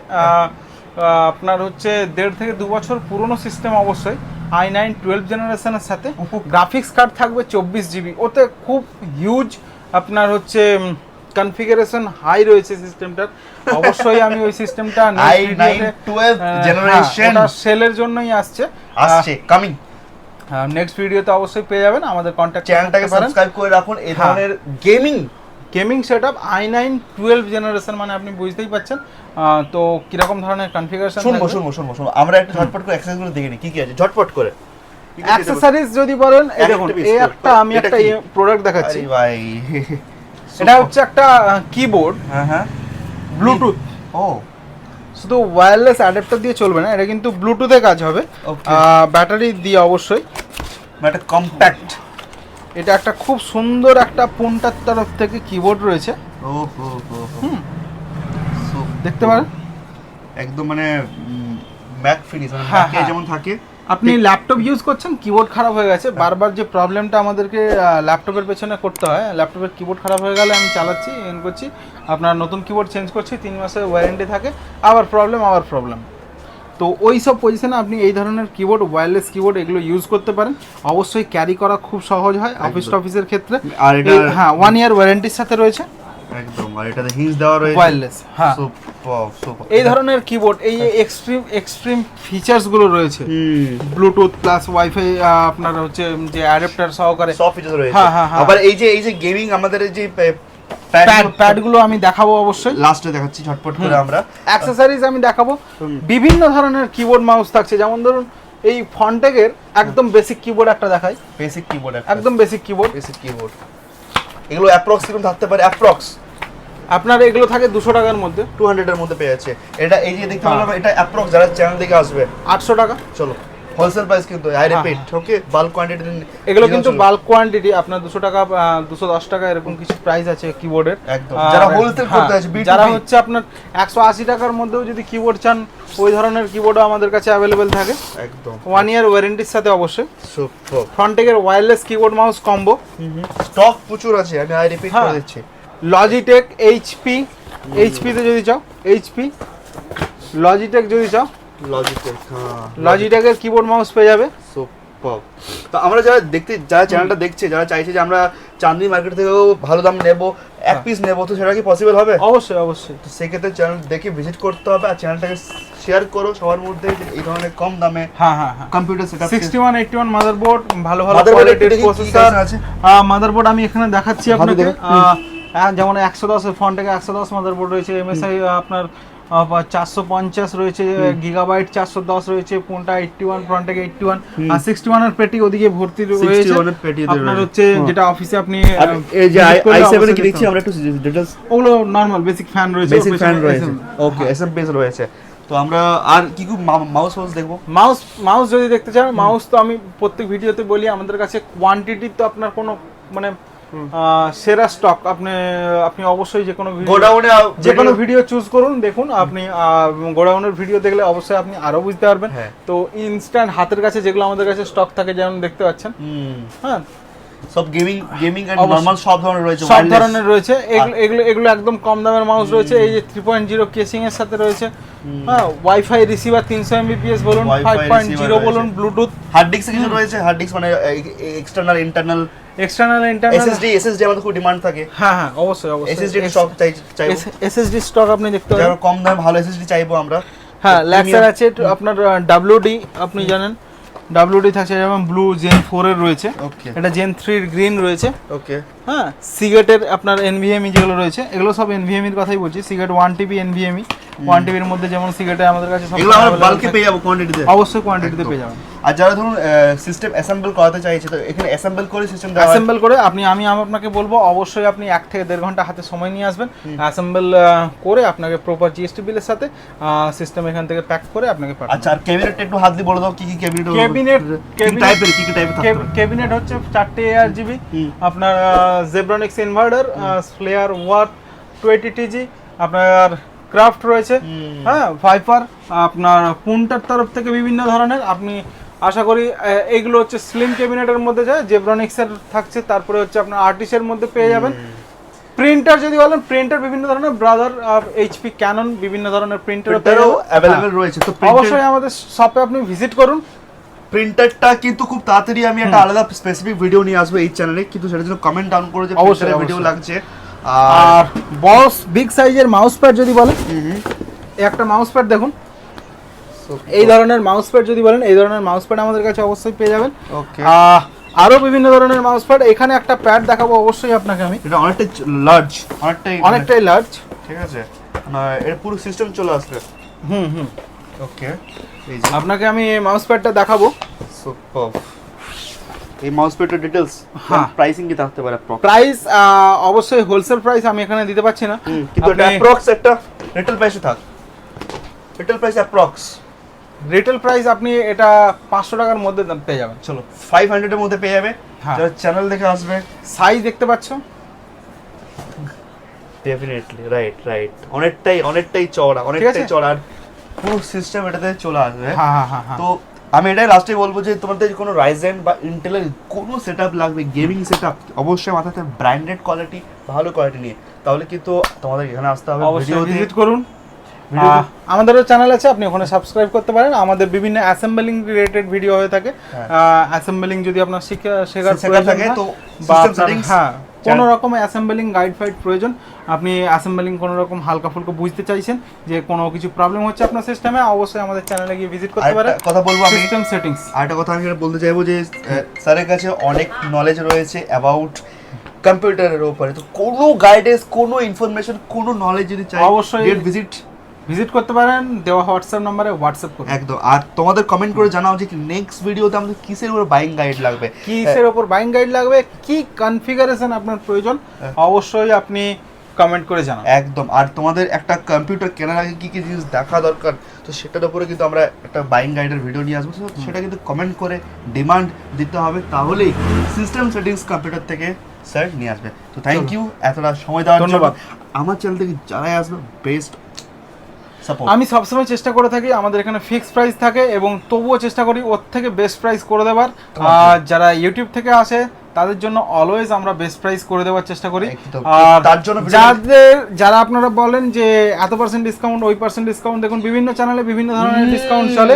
আপনার হচ্ছে 1.5 থেকে 2 বছর পুরনো সিস্টেম, অবশ্যই i9 12 জেনারেশনের সাথে গ্রাফিক্স কার্ড থাকবে 24 GB, ওতে খুব হিউজ আপনার হচ্ছে কনফিগারেশন হাই রয়েছে সিস্টেমটার। অবশ্যই আমি ওই সিস্টেমটা i9 12 জেনারেশন সেলের জন্যই আসছে কামিং। নেক্সট ভিডিওতে অবশ্যই পেয়ে যাবেন, আমাদের কন্টাক্ট চ্যানেলটাকে সাবস্ক্রাইব করে রাখুন। এই ধরনের গেমিং সেটআপ i9 12 জেনারেশন মানে আপনি বুঝতেই পাচ্ছেন তো কিরকম ধরনের কনফিগারেশন। শুনবো আমরা একটা ঝটপট করে অ্যাক্সেসরিজ দেখে নিই কি কি আছে ঝটপট করে। অ্যাক্সেসরিজ যদি বলেন, এই দেখুন, আমি একটা প্রোডাক্ট দেখাচ্ছি ভাই। এটা হচ্ছে একটা কিবোর্ড, ব্লুটুথ। শুধু ওয়্যারলেস অ্যাডাপ্টার দিয়ে চলবে না, এটা কিন্তু ব্লুটুথে কাজ হবে, ব্যাটারি দিয়ে অবশ্যই। এটা কম্প্যাক্ট, এটা একটা খুব সুন্দর একটা পুন্টার তরফ থেকে কিবোর্ড রয়েছে। দেখতে পারেন, একদম মানে ম্যাট ফিনিশ মানে হ্যাঁ, ম্যাটে হ্যাঁ। যেমন থাকে। আপনি ল্যাপটপ ইউজ করছেন, কিবোর্ড খারাপ হয়ে গেছে, বারবার যে প্রবলেমটা আমাদেরকে ল্যাপটপের পেছনে করতে হয়, ল্যাপটপের কিবোর্ড খারাপ হয়ে গেলে আমি চালাচ্ছি করছি, আপনার নতুন কিবোর্ড চেঞ্জ করছি, 3 মাসের ওয়ারেন্টি থাকে, আবার প্রবলেম। তো ওই সব পজিশনে আপনি এই ধরনের কিবোর্ড, ওয়্যারলেস কিবোর্ড এগুলো ইউজ করতে পারেন। অবশ্যই ক্যারি করা খুব সহজ হয় অফিসের ক্ষেত্রে। আর এটা হ্যাঁ 1 ইয়ার ওয়ারেন্টির সাথে রয়েছে একদম, আর এটাতে হিঞ্জ দেওয়া রয়েছে ওয়্যারলেস। হ্যাঁ সুপার। এই ধরনের কিবোর্ড, এই এক্সট্রিম ফিচার্স গুলো রয়েছে, ব্লুটুথ প্লাস ওয়াইফাই, আপনার হচ্ছে যে অ্যাডাপ্টার সহকারে সব ফিচার রয়েছে। হ্যাঁ, হ্যাঁ, হ্যাঁ। আবার এই যে গেমিং আমাদের এই যে প্যাড গুলো আমি দেখাবো অবশ্যই, লাস্টে দেখাচ্ছি ঝটপট করে আমরা। অ্যাক্সেসরিজ আমি দেখাবো, বিভিন্ন ধরনের কিবোর্ড মাউস থাকছে, যেমন ধরুন এই ফন্টেকের একদম বেসিক কিবোর্ড একটা দেখাই, বেসিক কিবোর্ড, একদম বেসিক কিবোর্ড। এগুলো অ্যাপ্রক্স কিরকম থাকতে পারে? অ্যাপ্রক্স আপনার এগুলো থাকে 200 টাকার মধ্যে, 200 এর মধ্যে পেয়ে যাচ্ছে। এটা এই যে দেখতে পেলাম, এটা অ্যাপ্রক্স যারা চ্যানেল থেকে আসবে 800 টাকা। চলো হোলসেল প্রাইস কিন্তু I repeat, okay bulk quantity এগুলো কিন্তু বাল্ক কোয়ান্টিটি, আপনার 200 টাকা 210 টাকা এরকম কিছু প্রাইস আছে কিবোর্ডের। একদম যারা হোলসেল করতে আছে, যারা হচ্ছে আপনার 180 টাকার মধ্যেও যদি কিবোর্ড চান, ওই ধরনের কিবোর্ডও আমাদের কাছে অ্যাভেলেবেল থাকে, একদম 1 ইয়ার ওয়ারেন্টির সাথে অবশ্যই। সুপার। ফ্রন্টেকের wireless keyboard mouse combo, stock প্রচুর আছে, আমি আই রিপিট করে দিচ্ছি। লজিটেক, এইচপি তে যদি চাও এইচপি, লজিটেক যদি চাও লজিটেক, লজিটেকের কিবোর্ড মাউস পেয়ে যাবে। সুপার। তো আমরা যারা চ্যানেলটা দেখছে, যারা চাইছে যে আমরা চাঁদনি মার্কেট থেকেও ভালো দাম নেব, এক পিস নেব, তো সেটা কি পসিবল হবে? অবশ্যই। তো সেক্ষেত্রে চ্যানেল দেখে ভিজিট করতে হবে, আর চ্যানেলটাকে শেয়ার করো সবার মধ্যে, যে এই ধরনের কম দামে হ্যাঁ কম্পিউটার সেটআপ। 6181 মাদারবোর্ড, ভালো Motherboard একটু কোয়ালিটির দেখি কি প্রসেসর আছে। মাদারবোর্ড আমি এখানে দেখাচ্ছি আপনাকে। যেমন 110 এর ফ্রন্টেকে 110 মাদারবোর্ড রয়েছে, এমএসআই আপনার 450 রয়েছে, গিগাবাইট 410 রয়েছে, কোনটা 81 ফ্রন্টেকে 81, আর 61 এর পেটি ওদিকে ভর্তি রয়েছে। 61 এর পেটি আপনার হচ্ছে যেটা অফিসে আপনি এই যে visit করলে i7 অবশ্যই কি দেখছি আমরা, একটু ডিটেইলস। ওগুলো নরমাল বেসিক ফ্যান রয়েছে, বেসিক ফ্যান রয়েছে, ওকে এসএম বেস রয়েছে। তো আমরা আর কি মাউস দেখবো। মাউস যদি দেখতে চান, মাউস তো আমি প্রত্যেক ভিডিওতে বলি, আমাদের কাছে কোয়ান্টিটি তো আপনার কোনো মানে সেরা স্টক, আপনি অবশ্যই যে কোনো ভিডিও চুজ করুন, দেখুন আপনি গোডাউনের ভিডিও দেখলে অবশ্যই আপনি আরো বুঝতে পারবেন। তো ইনস্ট্যান্ট হাতের কাছে যেগুলো আমাদের কাছে স্টক থাকে, যেমন দেখতে পাচ্ছেন, হ্যাঁ সব গেমিং এন্ড নরমাল সব ধরনের রয়েছে, এগুলো একদম কম দামের মাউস রয়েছে। এই যে 3.0 কেসিং এর সাথে রয়েছে, হ্যাঁ ওয়াইফাই রিসিভার 300 mbps বলুন, 5.0 বলুন, ব্লুটুথ। হার্ড ডিস্ক কিছু রয়েছে, হার্ড ডিস্ক মানে এক্সটারনাল ইন্টারনাল এসএসডি আমাদের খুব ডিমান্ড থাকে। হ্যাঁ অবশ্যই এসএসডি স্টক চাইবো, এসএসডি স্টক আপনি দেখতে পারেন, কম দামে ভালো এসএসডি চাইবো আমরা। হ্যাঁ ল্যাক্সার আছে আপনার, WD আপনি জানেন, WD থাকছে, যেমন ব্লু জেন 4 এর রয়েছে, এটা জেন 3 এর গ্রিন রয়েছে, ওকে। হ্যাঁ সিগেটের আপনার NVMe যেগুলো রয়েছে, এগুলো সব NVMe এর কথাই বলছি। সিগেট 1TB NVMe, 1TB এর মধ্যে যেমন সিগেটে আমাদের কাছে সব এগুলো আমরা বাল্কে পেয়ে যাবো কোয়ান্টিটিতে, অবশ্যই কোয়ান্টিটিতে পেয়ে যাবেন। আর যারা ধরুন সিস্টেম অ্যাসেম্বল করাতে চাইছে, তো এখানে অ্যাসেম্বল করে সিস্টেম দেওয়া হয়। অ্যাসেম্বল করে আমি আপনাকে বলবো, অবশ্যই আপনি 1 থেকে 1.5 ঘন্টা হাতে সময় নিয়ে আসবেন, অ্যাসেম্বল করে আপনাকে প্রপার GST বিলের সাথে সিস্টেম এখান থেকে প্যাক করে আপনাকে পাঠাবো। আচ্ছা, আর ক্যাবিনেটটা একটু হাত দিয়ে বলে দাও, কি ক্যাবিনেট ক্যাবিনেট হচ্ছে 4টে ARGB, আপনার Zebronics inverter, flair watt 20TG, আপনার ক্রাফট রয়েছে, হ্যাঁ ভাইপার, আপনার পুন্টার তরফ থেকে বিভিন্ন ধরনের। আপনি আশা করি এইগুলো হচ্ছে স্লিম ক্যাবিনেটের মধ্যে যায়, জেব্রনিক্স এর থাকছে, তারপরে হচ্ছে আপনার আর্টিস এর মধ্যে পেয়ে যাবেন। প্রিন্টার যদি বলেন, প্রিন্টার বিভিন্ন ধরনের, ব্রাদার HP ক্যানন বিভিন্ন ধরনের প্রিন্টারও অ্যাভেলেবল রয়েছে। তো অবশ্যই আমাদের শপে আপনি ভিজিট করুন। প্রিন্টারটা কিন্তু খুব তাড়াতাড়ি আমি একটা আলাদা স্পেসিফিক ভিডিও নিয়ে আসবো এই চ্যানেলে, কিন্তু সেটার জন্য কমেন্ট ডাউন করে যে প্রিন্টারের ভিডিও লাগছে। আর বস বিগ সাইজের মাউস প্যাড যদি বলেন, একটা মাউস প্যাড দেখুন, এই ধরনের মাউস প্যাড যদি বলেন, এই ধরনের মাউস প্যাড আমাদের কাছে অবশ্যই পেয়ে যাবেন। ওকে, আরো বিভিন্ন ধরনের মাউস প্যাড, এখানে একটা প্যাড দেখাবো অবশ্যই আপনাকে আমি, এটা অনেকটাই লার্জ, অনেকটাই লার্জ, ঠিক আছে, এর পুরো সিস্টেম চলে আসবে। ওকে, এই যে আপনাকে আমি মাউস প্যাডটা দেখাবো। সুপার। এই মাউস প্যাডের ডিটেইলস, প্রাইসিং কি থাকতে পারে? প্রাইস অবশ্যই হোলসেল প্রাইস আমি এখানে দিতে পারছি না, কিন্তু এটা অ্যাপ্রক্স একটা রিটেল প্রাইসে থাক, retail price approx, retail price আপনি এটা 500 টাকার মধ্যে পেয়ে যাবেন। চলো 500 এর মধ্যে পেয়ে যাবে, যারা চ্যানেল দেখে আসবে। সাইজ দেখতে পাচ্ছো, ডেফিনেটলি রাইট, অনেকটাই চওড়া, পুরো সিস্টেম এটাতে চলে আসবে। হ্যাঁ হ্যাঁ হ্যাঁ। তো আমি এটাই লাস্টে বলবো যে তোমাদের কোনো রাইজেন বা ইন্টেলের কোনো সেটআপ লাগবে, গেমিং সেটআপ, অবশ্যই মাথাতে ব্র্যান্ডেড কোয়ালিটি, ভালো কোয়ালিটি নিয়ে, তাহলে কিন্তু তোমাদের এখানে আসতে হবে। অবশ্যই ভিজিট করুন। ভিডিওতে- আমাদেরও চ্যানেল আছে, আপনি ওখানে সাবস্ক্রাইব করতে পারেন। আমাদের বিভিন্ন অ্যাসেম্বলিং রিলেটেড ভিডিও হয়ে থাকে। হ্যাঁ। অ্যাসেম্বলিং যদি আপনার শেখার সেটআপ প্রয়োজন থাকে হয়, তো বা সিস্টেম আপনার- সেটিংস হ্যাঁ কোনো রকম অ্যাসেম্বলিং গাইড ফাইড প্রয়োজন, আপনি অ্যাসেম্বলিং কোনো রকম হালকা ফুলকা বুঝতে চাইছেন যে কোনো কিছু প্রবলেম হচ্ছে আপনার সিস্টেমে, অবশ্যই আমাদের চ্যানেলে গিয়ে ভিজিট করতে পারেন। কথা বলবো আমি, সিস্টেম সেটিংস। আরেকটা কথা আমি বলতে চাইবো যে স্যারের কাছে অনেক নলেজ রয়েছে অ্যাবাউট কম্পিউটারের উপরে। তো কোনো গাইডেন্স, কোনো ইনফরমেশন, কোনো নলেজ যদি চাই, অবশ্যই ভিজিট করতে পারেন, দেওয়া হোয়াটসঅ্যাপ নম্বরে হোয়াটসঅ্যাপ করুন। একদম। আর তোমাদের কমেন্ট করে জানাও যে নেক্সট ভিডিওতে আমাদের কিসের উপর বাইং গাইড লাগবে, কিসের ওপর বাইং গাইড লাগবে, কি কনফিগারেশন আপনার প্রয়োজন, অবশ্যই আপনি কমেন্ট করে জানান। একদম। আর তোমাদের একটা কম্পিউটার কেনার আগে কি কি জিনিস দেখা দরকার, তো সেটার উপরে কিন্তু আমরা একটা বাইং গাইডের ভিডিও নিয়ে আসবো। তো সেটা কিন্তু কমেন্ট করে ডিমান্ড দিতে হবে, তাহলেই সিস্টেম সেটিংস কম্পিউটার থেকে স্যার নিয়ে আসবে। তো থ্যাংক ইউ এতটা সময় দেওয়ার জন্য। ধন্যবাদ। আমার চ্যানেল থেকে যারাই আসবে বেস্ট সাপোর্ট। আমি সবসময় চেষ্টা করে থাকি, আমাদের এখানে ফিক্সড প্রাইস থাকে এবং তবুও চেষ্টা করি ওর থেকে বেস্ট প্রাইস করে দেওয়ার। আর যারা ইউটিউব থেকে আসে তাদের জন্য অলওয়েজ আমরা বেস্ট প্রাইস করে দেওয়ার চেষ্টা করি। একদম। আর তার জন্য যারা আপনারা বলেন যে এত পার্সেন্ট ডিসকাউন্ট, ওই পার্সেন্ট ডিসকাউন্ট, দেখুন বিভিন্ন চ্যানেলে বিভিন্ন ধরনের ডিসকাউন্ট চলে।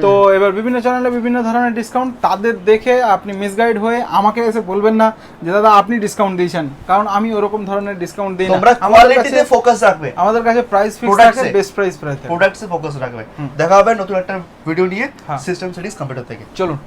তো এবার বিভিন্ন চ্যানেলে বিভিন্ন ধরনের ডিসকাউন্ট, তাদের দেখে আপনি মিসগাইড হয়ে আমাকে এসে বলবেন না যে দাদা আপনি ডিসকাউন্ট দিয়েছেন, কারণ আমি ওরকম ধরনের ডিসকাউন্ট দিই না। তোমরা কোয়ালিটিতে ফোকাস রাখবে, আমাদের কাছে প্রাইস ফিক্স Products থাকে, এ। বেস্ট প্রাইস প্রাইস থাকে। প্রোডাক্টসে ফোকাস রাখবে। দেখা হবে নতুন একটা ভিডিও নিয়ে হ্যাঁ। সিস্টেম সেটিংস কম্পিউটার থেকে। চলুন।